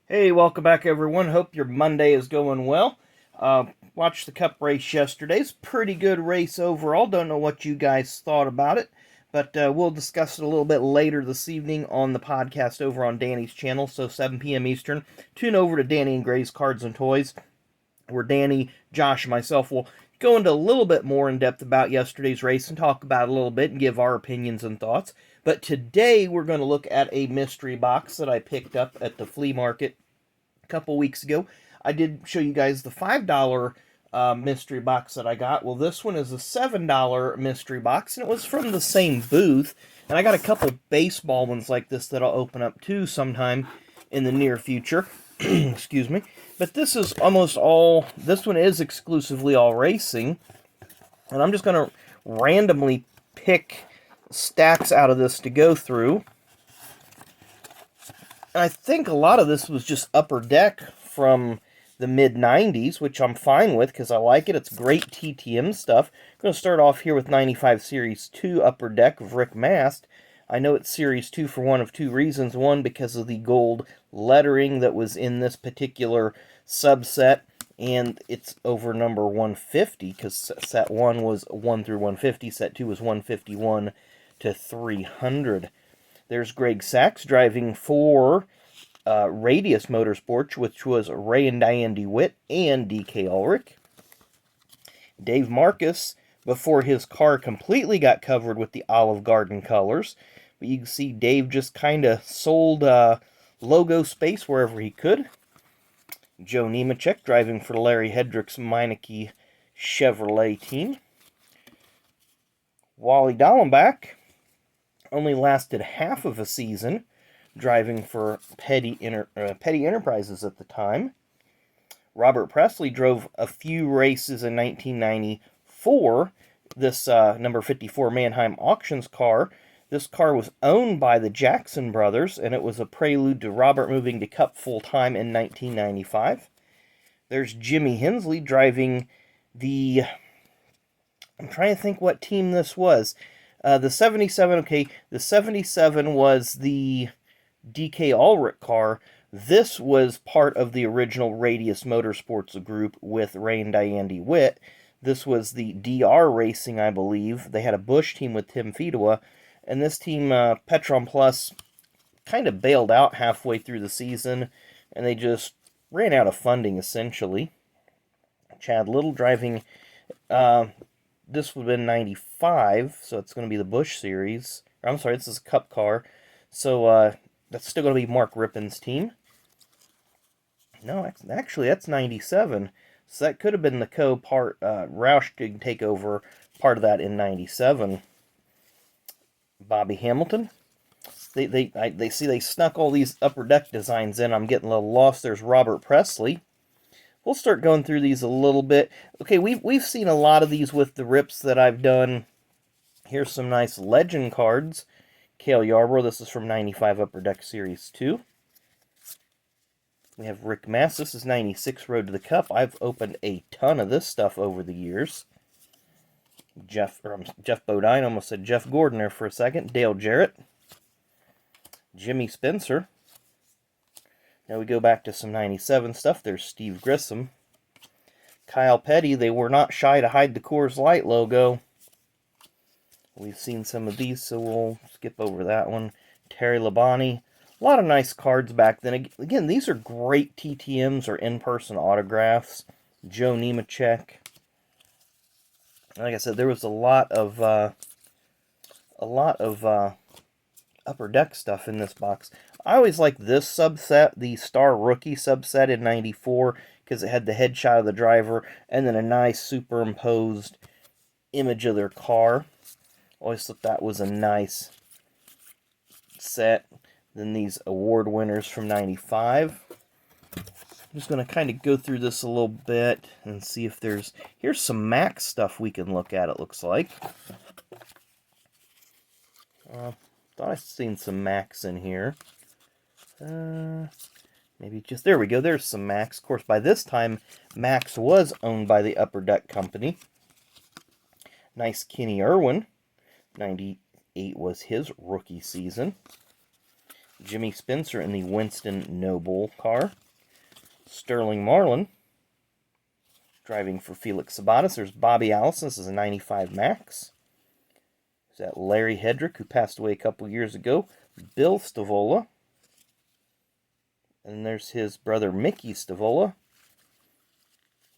Hey, welcome back, everyone. Hope your Monday is going well. Watched the Cup race yesterday. It's a pretty good race overall. Don't know what you guys thought about it, but we'll discuss it a little bit later this evening on the podcast over on Danny's channel. So 7 p.m. Eastern. Tune over to Danny and Gray's Cards and Toys, where Danny, Josh, and myself will go into a little bit more in depth about yesterday's race and talk about it a little bit and give our opinions and thoughts. But today we're going to look at a mystery box that I picked up at the flea market a couple weeks ago. I did show you guys the $5 mystery box that I got. Well, this one is a $7 mystery box, and it was from the same booth. And I got a couple baseball ones like this that I'll open up too sometime in the near future. Excuse me. But this is almost all, this one is exclusively all racing. And I'm just going to randomly pick stacks out of this to go through. And I think a lot of this was just Upper Deck from the mid-90s, which I'm fine with because I like it. It's great TTM stuff. I'm going to start off here with 95 Series 2 Upper Deck of Rick Mast. I know it's Series 2 for one of two reasons. One, because of the gold lettering that was in this particular subset, and it's over number 150 because set 1 was 1 through 150, set 2 was 151 to 300. There's Greg Sachs driving for Radius Motorsports, which was Ray and Diane DeWitt and DK Ulrich. Dave Marcus, before his car completely got covered with the Olive Garden colors. But you can see Dave just kind of sold logo space wherever he could. Joe Nemechek driving for Larry Hedrick's Meineke Chevrolet team. Wally Dallenbach only lasted half of a season driving for Petty Enterprises at the time. Robert Presley drove a few races in 1994. This number 54 Mannheim Auctions car. This car was owned by the Jackson brothers, and it was a prelude to Robert moving to Cup full-time in 1995. There's Jimmy Hensley driving the... I'm trying to think what team this was. The 77, okay, the 77 was the DK Ulrich car. This was part of the original Radius Motorsports group with Ray and Diane DeWitt. This was the DR Racing, I believe. They had a Busch team with Tim Fedewa, and this team, Petron Plus, kind of bailed out halfway through the season, and they just ran out of funding, essentially. Chad Little driving... this would have been 95, so it's going to be the Busch Series. I'm sorry, this is a Cup car. So, that's still going to be Mark Rippon's team. No, actually, that's 97. So that could have been the co-part. Roush did take over part of that in 97. Bobby Hamilton. They see they snuck all these Upper Deck designs in. I'm getting a little lost. There's Robert Presley. We'll start going through these a little bit. Okay, we've seen a lot of these with the rips that I've done. Here's some nice legend cards. Cale Yarborough, this is from 95 Upper Deck Series 2. We have Rick Mast, this is 96 Road to the Cup. I've opened a ton of this stuff over the years. Jeff Bodine, almost said Jeff Gordon there for a second. Dale Jarrett. Jimmy Spencer. Now we go back to some 97 stuff. There's Steve Grissom. Kyle Petty, they were not shy to hide the Coors Light logo. We've seen some of these, so we'll skip over that one. Terry Labonte. A lot of nice cards back then. Again, these are great TTMs or in-person autographs. Joe Nemechek. Like I said, there was a lot of Upper Deck stuff in this box. I always like this subset, the Star Rookie subset in 94, because it had the headshot of the driver and then a nice superimposed image of their car. Always thought that was a nice set. Then these award winners from 95. I'm just going to kind of go through this a little bit and see if there's... Here's some Max stuff we can look at, it looks like. Thought I'd seen some Max in here. Maybe just... There we go, there's some Max. Of course, by this time, Max was owned by the Upper Deck Company. Nice Kenny Irwin. 98 was his rookie season. Jimmy Spencer in the Winston Noble car. Sterling Marlin driving for Felix Sabates. There's Bobby Allison. This is a 95 Max. There's that Larry Hedrick, who passed away a couple years ago. Bill Stavola. And there's his brother Mickey Stavola.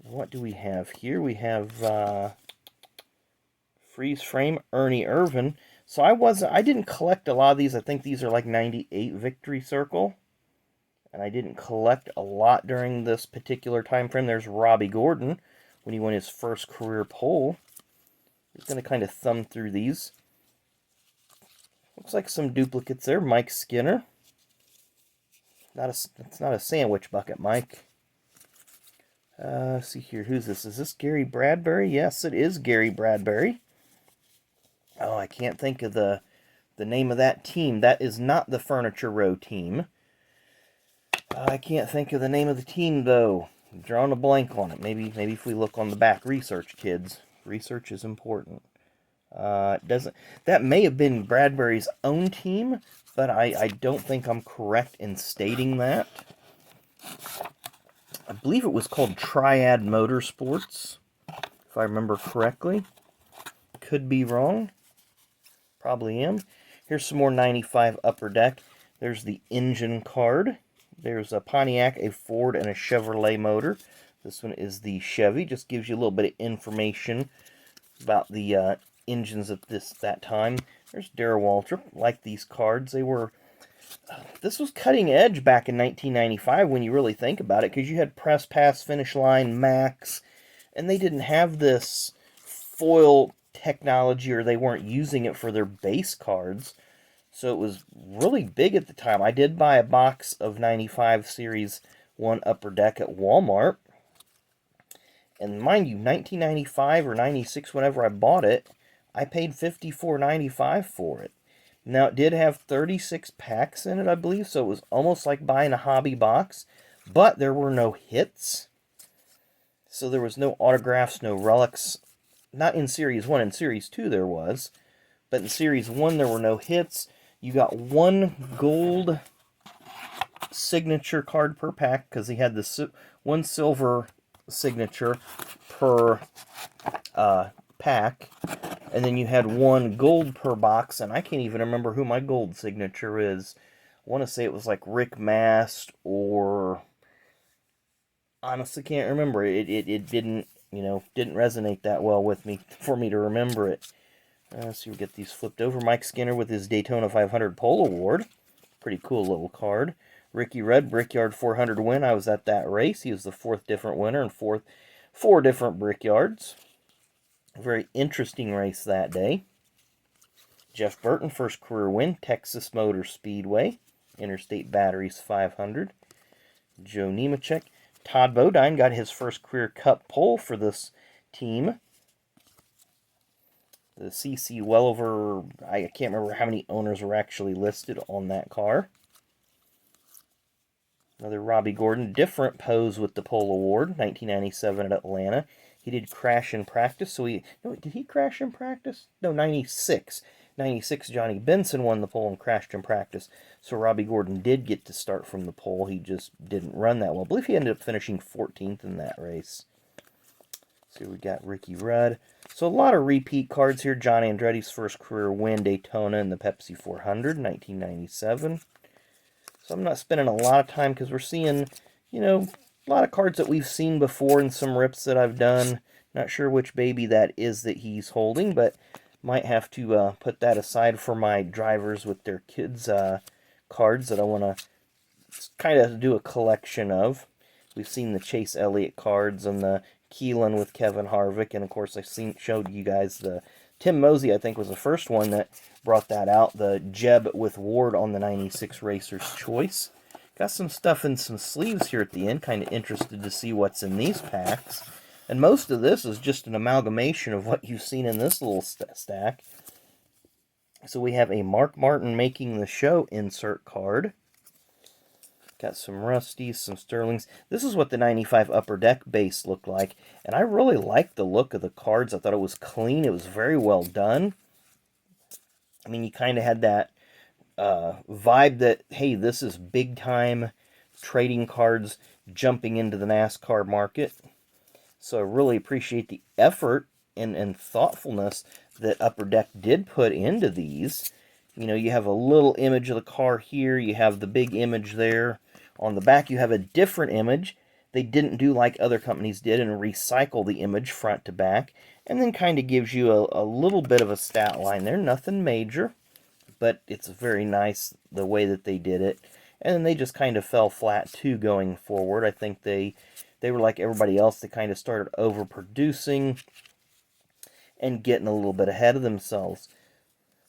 What do we have here? We have freeze frame Ernie Irvan. So I didn't collect a lot of these. I think these are like 98 Victory Circle. And I didn't collect a lot during this particular time frame. There's Robbie Gordon when he won his first career pole. He's going to kind of thumb through these. Looks like some duplicates there. Mike Skinner. It's not a sandwich bucket, Mike. Let's see here. Who's this? Is this Gary Bradbury? Yes, it is Gary Bradbury. Oh, I can't think of the name of that team. That is not the Furniture Row team. I can't think of the name of the team, though. I'm drawing a blank on it. Maybe if we look on the back. Research, kids. Research is important. That may have been Bradbury's own team, but I don't think I'm correct in stating that. I believe it was called Triad Motorsports, if I remember correctly. Could be wrong. Probably am. Here's some more 95 Upper Deck. There's the engine card. There's a Pontiac, a Ford, and a Chevrolet motor. This one is the Chevy. Just gives you a little bit of information about the engines at that time. There's Darrell Waltrip. Like these cards, this was cutting edge back in 1995 when you really think about it, because you had press, pass, finish line, max, and they didn't have this foil technology, or they weren't using it for their base cards. So it was really big at the time. I did buy a box of 95 Series 1 Upper Deck at Walmart. And mind you, 1995 or 96, whenever I bought it, I paid $54.95 for it. Now, it did have 36 packs in it, I believe, so it was almost like buying a hobby box. But there were no hits. So there was no autographs, no relics. Not in Series 1. In Series 2 there was. But in Series 1 there were no hits. You got one gold signature card per pack, because he had one silver signature per pack. And then you had one gold per box, and I can't even remember who my gold signature is. I want to say it was like Rick Mast, or honestly can't remember. It didn't, didn't resonate that well with me for me to remember it. So we get these flipped over. Mike Skinner with his Daytona 500 Pole Award. Pretty cool little card. Ricky Rudd, Brickyard 400 win. I was at that race. He was the fourth different winner in four different Brickyards. A very interesting race that day. Jeff Burton, first career win. Texas Motor Speedway. Interstate Batteries 500. Joe Nemechek. Todd Bodine got his first career Cup pole for this team. The CC well over, I can't remember how many owners were actually listed on that car. Another Robbie Gordon, different pose with the Pole Award, 1997 at Atlanta. He did crash in practice, did he crash in practice? No, 96. 96, Johnny Benson won the pole and crashed in practice. So Robbie Gordon did get to start from the pole. He just didn't run that well. I believe he ended up finishing 14th in that race. So we got Ricky Rudd. So a lot of repeat cards here. John Andretti's first career win, Daytona in the Pepsi 400, 1997. So I'm not spending a lot of time, because we're seeing, a lot of cards that we've seen before and some rips that I've done. Not sure which baby that is that he's holding, but might have to put that aside for my drivers with their kids' cards that I want to kind of do a collection of. We've seen the Chase Elliott cards and the Keelan with Kevin Harvick, and of course I showed you guys the Tim Mosey, I think, was the first one that brought that out, the Jeb with Ward on the 96 Racer's Choice. Got some stuff in some sleeves here at the end, kind of interested to see what's in these packs. And most of this is just an amalgamation of what you've seen in this little stack. So we have a Mark Martin Making the Show insert card. Got some Rusties, some Sterlings. This is what the 95 Upper Deck base looked like. And I really liked the look of the cards. I thought it was clean. It was very well done. I mean, you kind of had that vibe that, hey, this is big time trading cards jumping into the NASCAR market. So I really appreciate the effort and thoughtfulness that Upper Deck did put into these. You know, you have a little image of the car here. You have the big image there. On the back, you have a different image. They didn't do like other companies did and recycle the image front to back. And then kind of gives you a little bit of a stat line there. Nothing major, but it's very nice the way that they did it. And then they just kind of fell flat too going forward. I think they were like everybody else. They kind of started overproducing and getting a little bit ahead of themselves.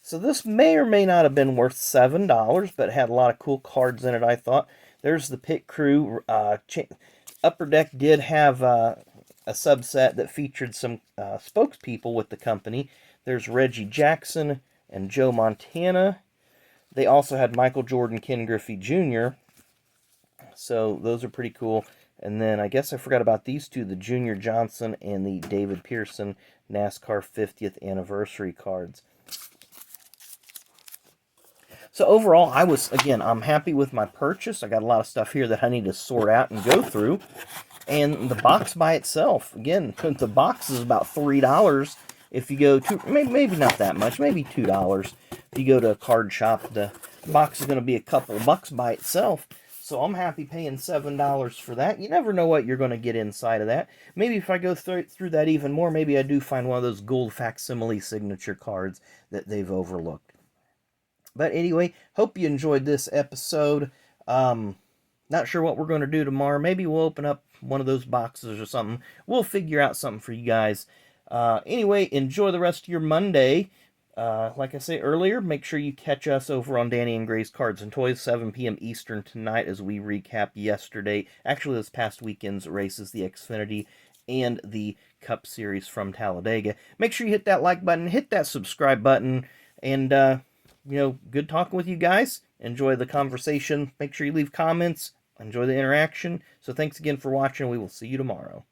So this may or may not have been worth $7, but it had a lot of cool cards in it, I thought. There's the pit crew. Upper Deck did have a subset that featured some spokespeople with the company. There's Reggie Jackson and Joe Montana. They also had Michael Jordan, Ken Griffey Jr. So those are pretty cool. And then I guess I forgot about these two, the Junior Johnson and the David Pearson NASCAR 50th anniversary cards. So overall, I'm happy with my purchase. I got a lot of stuff here that I need to sort out and go through. And the box by itself, again, the box is about $3. If you go to, maybe not that much, maybe $2. If you go to a card shop, the box is going to be a couple bucks by itself. So I'm happy paying $7 for that. You never know what you're going to get inside of that. Maybe if I go through that even more, maybe I do find one of those gold facsimile signature cards that they've overlooked. But anyway, hope you enjoyed this episode. Not sure what we're going to do tomorrow. Maybe we'll open up one of those boxes or something. We'll figure out something for you guys. Anyway, enjoy the rest of your Monday. Like I said earlier, make sure you catch us over on Danny and Gray's Cards and Toys, 7 p.m. Eastern tonight as we recap this past weekend's races, the Xfinity and the Cup Series from Talladega. Make sure you hit that like button, hit that subscribe button, and good talking with you guys. Enjoy the conversation. Make sure you leave comments. Enjoy the interaction. So thanks again for watching. We will see you tomorrow.